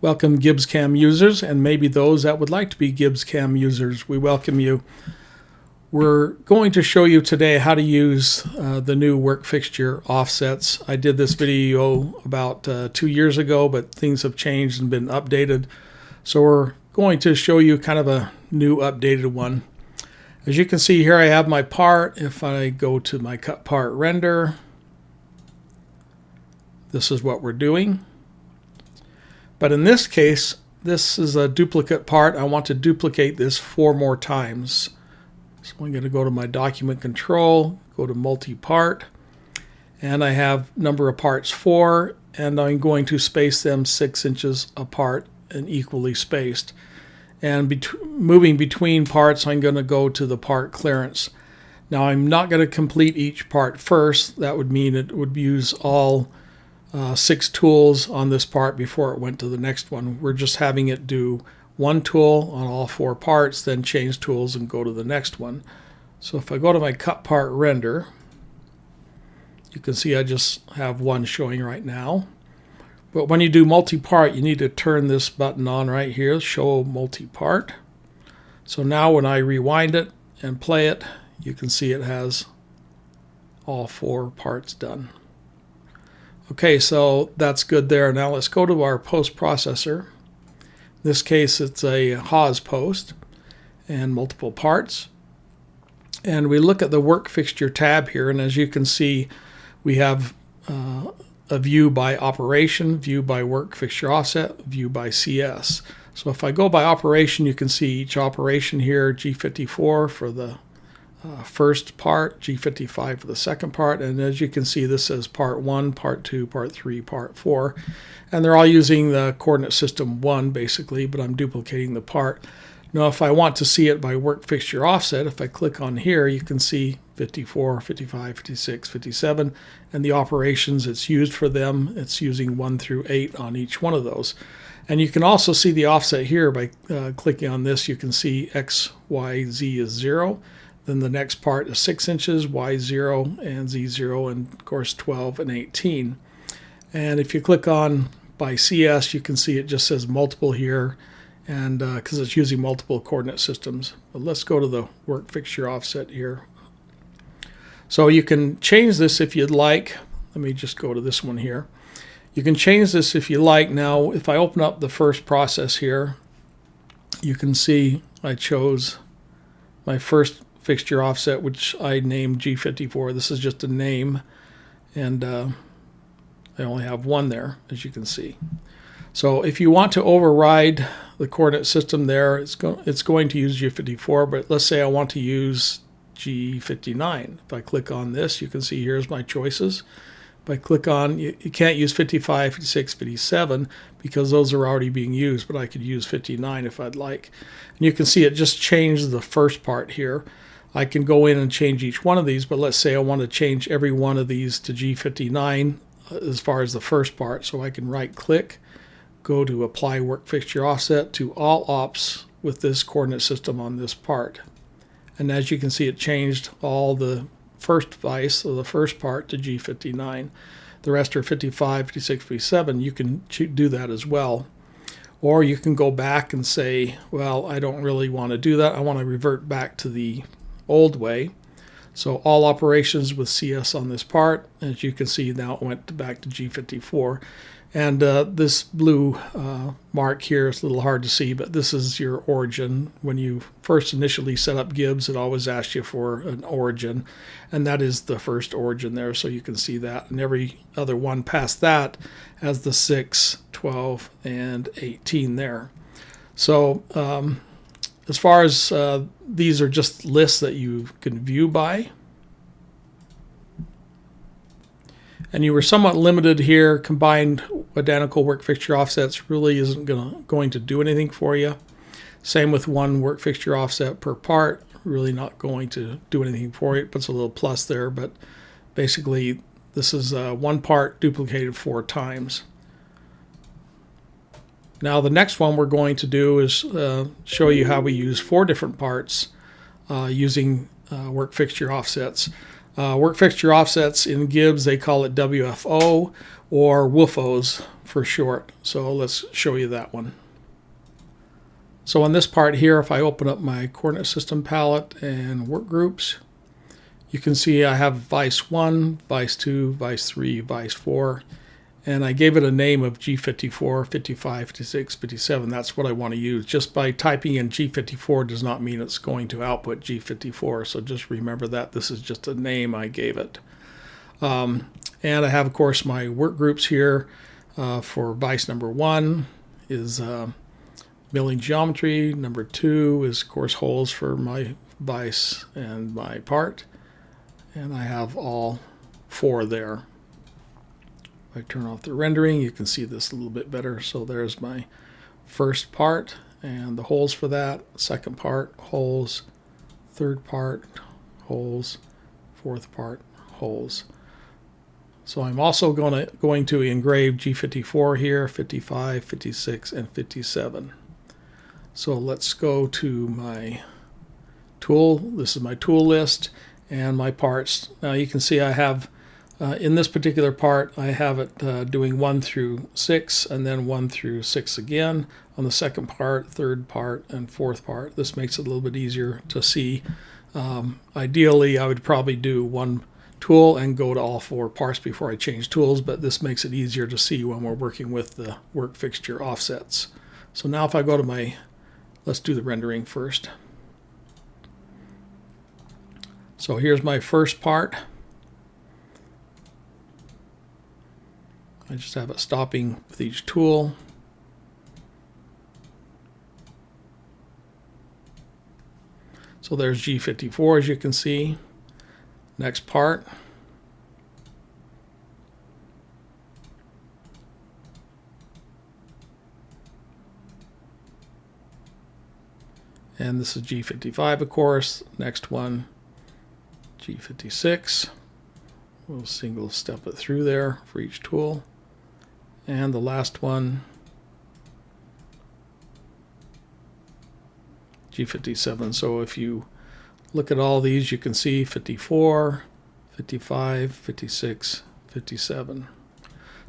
Welcome GibbsCAM users and maybe those that would like to be GibbsCAM users. We welcome you. We're going to show you today how to use the new work fixture offsets. I did this video about 2 years ago, but things have changed and been updated. So we're going to show you kind of a new updated one. As you can see here, I have my part. If I go to my cut part render, this is what we're doing. But in this case, this is a duplicate part. I want to duplicate this 4 more times. So I'm going to go to my document control, go to multi-part, and I have number of parts 4, and I'm going to space them 6 inches apart and equally spaced. And moving between parts, I'm going to go to the part clearance. Now I'm not going to complete each part first. That would mean it would use all 6 tools on this part before it went to the next one. We're just having it do 1 tool on all 4 parts, then change tools and go to the next one. So if I go to my cut part render, you can see I just have 1 showing right now. But when you do multi-part, you need to turn this button on right here, show multi-part. So now when I rewind it and play it, you can see it has all 4 parts done. Okay, so that's good there. Now let's go to our post processor. In this case, it's a Haas post and multiple parts. And we look at the work fixture tab here, and as you can see, we have a view by operation, view by work fixture offset, view by CS. So if I go by operation, you can see each operation here, G54 for the first part, G55 for the second part, and as you can see, this says part 1, part 2, part 3, part 4, and they're all using the coordinate system 1 basically, but I'm duplicating the part. Now if I want to see it by work fixture offset, if I click on here, you can see 54, 55, 56, 57, and the operations it's used for them, it's using 1 through 8 on each one of those. And you can also see the offset here by clicking on this. You can see X, Y, Z is 0. Then the next part is 6 inches, Y0 and Z0, and of course 12 and 18. And if you click on by CS, you can see it just says multiple here, and because it's using multiple coordinate systems. But let's go to the work fixture offset here. So you can change this if you'd like. Let me just go to this one here. You can change this if you like. Now, if I open up the first process here, you can see I chose my first fixture offset, which I named G54. This is just a name, and I only have 1 there, as you can see. So if you want to override the coordinate system there, it's going to use G54, but let's say I want to use G59. If I click on this, you can see here's my choices. If I click on, you can't use 55, 56, 57 because those are already being used, but I could use 59 if I'd like. And you can see it just changed the first part here. I can go in and change each one of these, but let's say I want to change every one of these to G59 as far as the first part. So I can right click, go to apply work fixture offset to all ops with this coordinate system on this part. And as you can see, it changed all the first vice, so the first part, to G59. The rest are 55, 56, 57. You can do that as well. Or you can go back and say, well, I don't really want to do that. I want to revert back to the old way. So all operations with CS on this part. As you can see, now it went back to G54. And this blue mark here is a little hard to see, but this is your origin. When you first initially set up Gibbs, it always asks you for an origin, and that is the first origin there, so you can see that. And every other one past that has the 6, 12, and 18 there. So as far as these are just lists that you can view by. And you were somewhat limited here. Combined identical work fixture offsets really isn't going to do anything for you. Same with 1 work fixture offset per part, really not going to do anything for you. It puts a little plus there, but basically this is 1 part duplicated 4 times. Now the next one we're going to do is show you how we use 4 different parts using work fixture offsets. Work fixture offsets in Gibbs, they call it WFO or WFOs for short. So let's show you that one. So on this part here, if I open up my coordinate system palette and work groups, you can see I have vice 1, vice 2, vice 3, vice 4, and I gave it a name of G54, 55, 56, 57. That's what I want to use. Just by typing in G54 does not mean it's going to output G54, so just remember that this is just a name I gave it. And I have, of course, my work groups here for vice number 1 is milling geometry. Number 2 is, of course, holes for my vice and my part. And I have all 4 there. If I turn off the rendering, you can see this a little bit better. So there's my first part and the holes for that. Second part, holes. Third part, holes. Fourth part, holes. So I'm also going to engrave G54 here, 55, 56, and 57. So let's go to my tool. This is my tool list and my parts. Now you can see I have, in this particular part, I have it doing 1 through 6 and then 1 through 6 again. On the second part, third part, and fourth part. This makes it a little bit easier to see. Ideally, I would probably do 1 tool and go to all 4 parts before I change tools, but this makes it easier to see when we're working with the work fixture offsets. So now if I go to my, let's do the rendering first. So here's my first part. I just have it stopping with each tool. So there's G54, as you can see. Next part. And this is G55, of course. Next one, G56. We'll single step it through there for each tool. And the last one, G57. So if you look at all these, you can see 54, 55, 56, 57.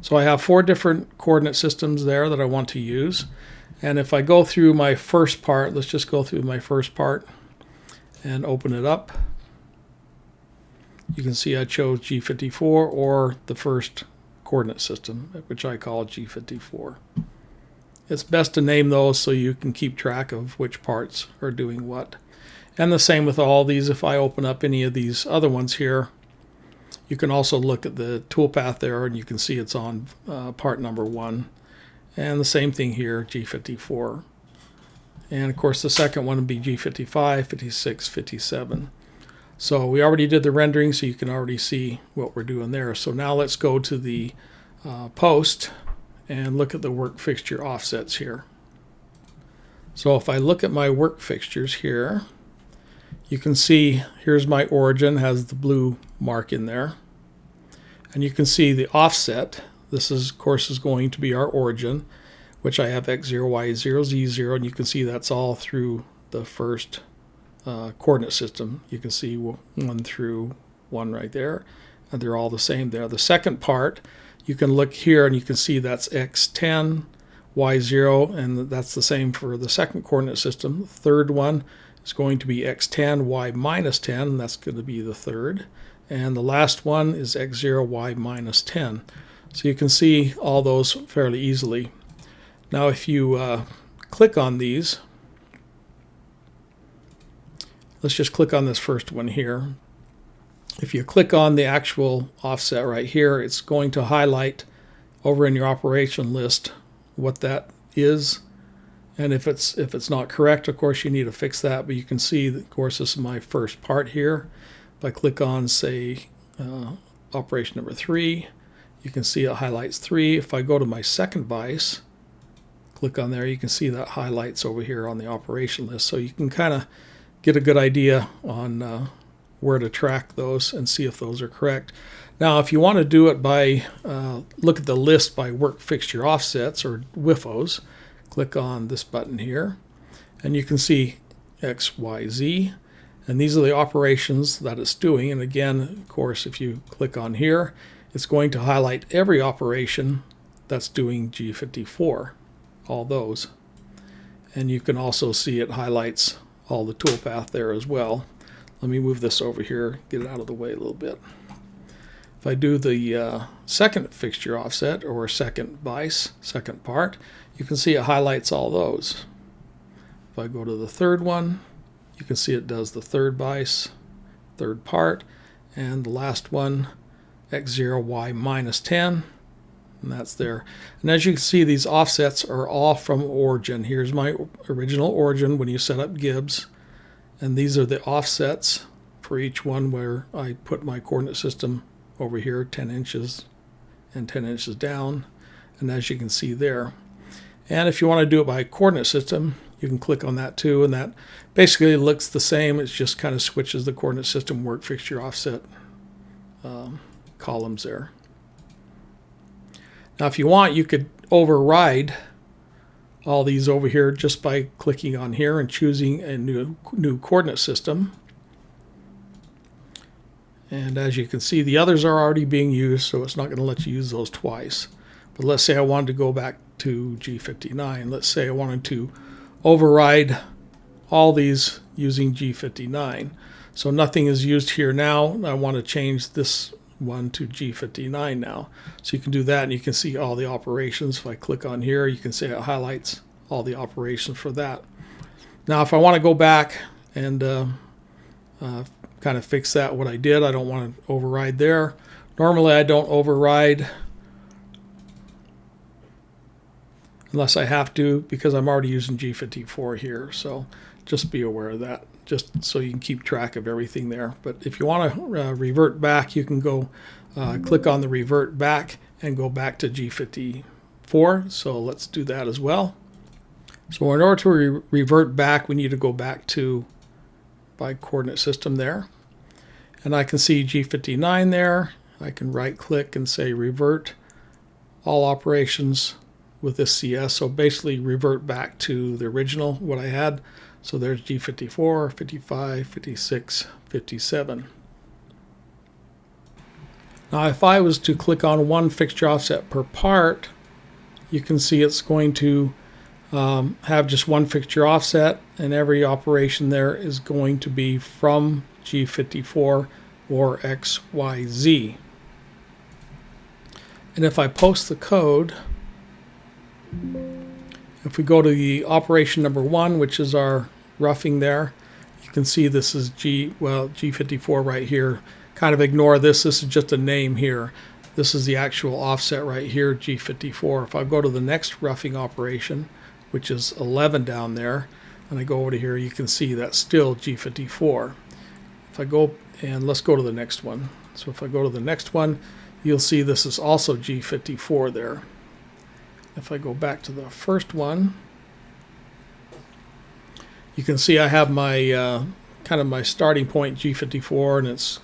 So I have 4 different coordinate systems there that I want to use. And if I go through my first part, let's just go through my first part and open it up. You can see I chose G54 or the first coordinate system, which I call G54. It's best to name those so you can keep track of which parts are doing what. And the same with all these. If I open up any of these other ones here, you can also look at the toolpath there and you can see it's on part number 1. And the same thing here, G54. And of course the second one would be G55, 56, 57. So we already did the rendering, so you can already see what we're doing there. So now let's go to the post and look at the work fixture offsets here. So if I look at my work fixtures here, you can see here's my origin, has the blue mark in there. And you can see the offset. This is, of course, is going to be our origin, which I have X0, Y0, Z0, and you can see that's all through the first coordinate system. You can see 1 through 1 right there, and they're all the same there. The second part, you can look here and you can see that's X10, Y0, and that's the same for the second coordinate system. The third one is going to be X10, Y minus 10, and that's going to be the third. And the last one is X0, Y minus 10. So you can see all those fairly easily. Now if you click on these, let's just click on this first one here. If you click on the actual offset right here, it's going to highlight over in your operation list what that is. And if it's not correct, of course, you need to fix that. But you can see that, of course, this is my first part here. If I click on, say, operation number 3, you can see it highlights 3. If I go to my second vice, click on there, you can see that highlights over here on the operation list. So you can kind of get a good idea on where to track those and see if those are correct. Now, if you want to do it by, look at the list by work fixture offsets or WFOs, click on this button here, and you can see X, Y, Z, and these are the operations that it's doing. And again, of course, if you click on here, it's going to highlight every operation that's doing G54, all those. And you can also see it highlights all the toolpath there as well. Let me move this over here, get it out of the way a little bit. If I do the second fixture offset or second vise, second part, you can see it highlights all those. If I go to the third one, you can see it does the third vise, third part, and the last one, X0, Y minus 10, and that's there. And as you can see, these offsets are all from origin. Here's my original origin when you set up Gibbs, and these are the offsets for each one where I put my coordinate system over here, 10 inches and 10 inches down, and as you can see there. And if you want to do it by coordinate system, you can click on that too, and that basically looks the same. It just kind of switches the coordinate system work fixture offset columns there. Now if you want, you could override all these over here just by clicking on here and choosing a new coordinate system. And as you can see, the others are already being used, so it's not going to let you use those twice. But let's say I wanted to go back to G59. Let's say I wanted to override all these using G59. So nothing is used here now. I want to change this one to G59 now. So you can do that, and you can see all the operations. If I click on here, you can see it highlights all the operations for that. Now if I want to go back and kind of fix that, what I did, I don't want to override there. Normally I don't override unless I have to, because I'm already using G54 here. So just be aware of that, just so you can keep track of everything there. But if you want to revert back, you can go click on the revert back and go back to G54. So let's do that as well. So in order to revert back, we need to go back to by coordinate system there, and I can see G59 there. I can right click and say revert all operations with this CS, so basically revert back to the original what I had. So there's G54, 55, 56, 57. Now if I was to click on one fixture offset per part, you can see it's going to have just one fixture offset, and every operation there is going to be from G54 or XYZ. And if I post the code, if we go to the operation number 1, which is our roughing there, you can see this is G54 right here. Kind of ignore this. This is just a name here. This is the actual offset right here, G54. If I go to the next roughing operation, which is 11 down there, and I go over to here, you can see that's still G54. If I go, and let's go to the next one. So if I go to the next one, you'll see this is also G54 there. If I go back to the first one, you can see I have my kind of my starting point G54, and it's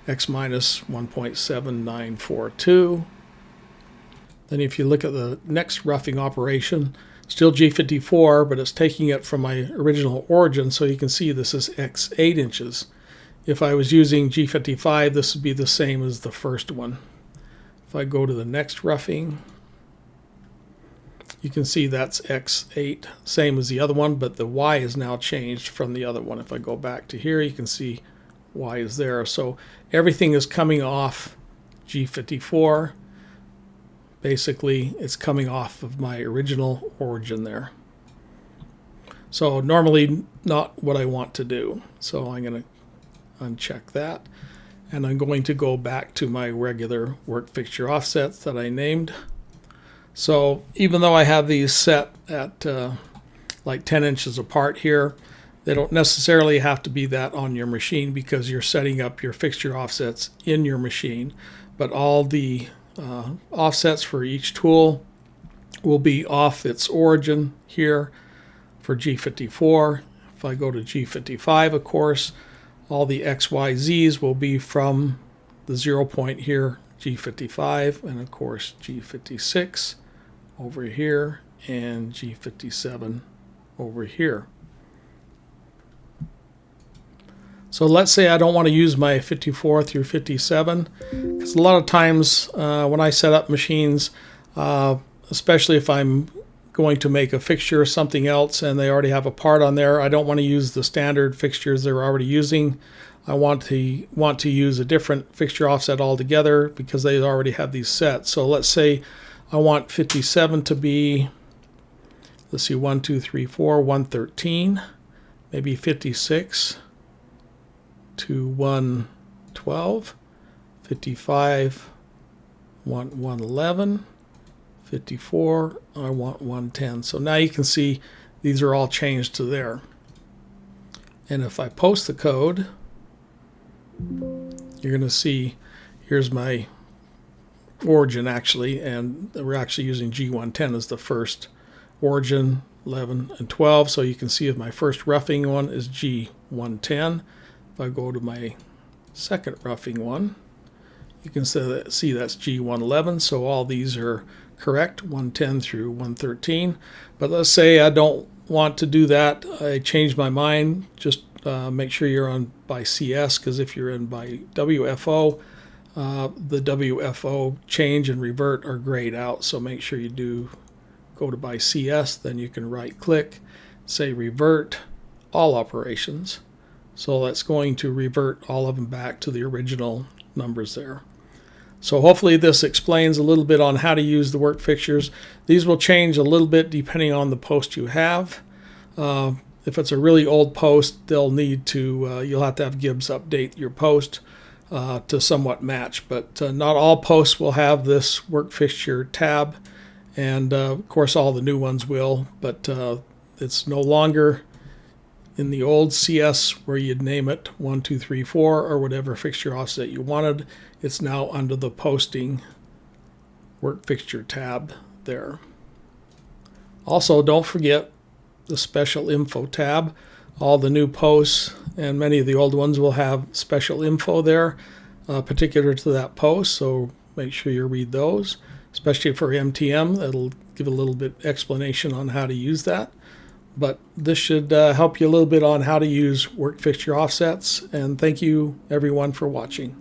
X minus 1.7942. Then if you look at the next roughing operation, still G54, but it's taking it from my original origin, so you can see this is X 8 inches. If I was using G55, this would be the same as the first one. If I go to the next roughing, you can see that's X8, same as the other one, but the Y is now changed from the other one. If I go back to here, you can see Y is there. So everything is coming off G54. Basically, it's coming off of my original origin there. So normally not what I want to do. So I'm going to uncheck that, and I'm going to go back to my regular work fixture offsets that I named. So even though I have these set at like 10 inches apart here, they don't necessarily have to be that on your machine, because you're setting up your fixture offsets in your machine. But all the offsets for each tool will be off its origin here for G54. If I go to G55, of course, all the XYZs will be from the 0 point here, G55, and of course G56 over here, and G57 over here. So let's say I don't want to use my 54 through 57, because a lot of times when I set up machines, especially if I'm going to make a fixture or something else and they already have a part on there. I don't want to use the standard fixtures they're already using. I want to use a different fixture offset altogether because they already have these set. So let's say I want 57 to be, let's see, 1, 2, 3, 4, 113, maybe 56 to 112, 55, 111, 54, I want 110. So now you can see these are all changed to there. And if I post the code, you're going to see here's my origin actually, and we're actually using G110 as the first origin, 11 and 12. So you can see if my first roughing one is G110. If I go to my second roughing one, you can see that's G111. So all these are correct, 110 through 113. But let's say I don't want to do that. I change my mind. Just make sure you're on by CS, because if you're in by WFO, the WFO change and revert are grayed out. So make sure you do go to by CS. Then you can right click, say revert all operations. So that's going to revert all of them back to the original numbers there. So hopefully this explains a little bit on how to use the work fixtures. These will change a little bit depending on the post you have. If it's a really old post, they'll need to, you'll have to have Gibbs update your post to somewhat match. But not all posts will have this work fixture tab. And of course all the new ones will, but it's no longer in the old CS where you'd name it 1, 2, 3, 4 or whatever fixture offset you wanted. It's now under the posting work fixture tab there. Also, don't forget the special info tab. All the new posts and many of the old ones will have special info there particular to that post, so make sure you read those, especially for MTM. It'll give a little bit explanation on how to use that. But this should help you a little bit on how to use work fixture offsets. And thank you everyone for watching.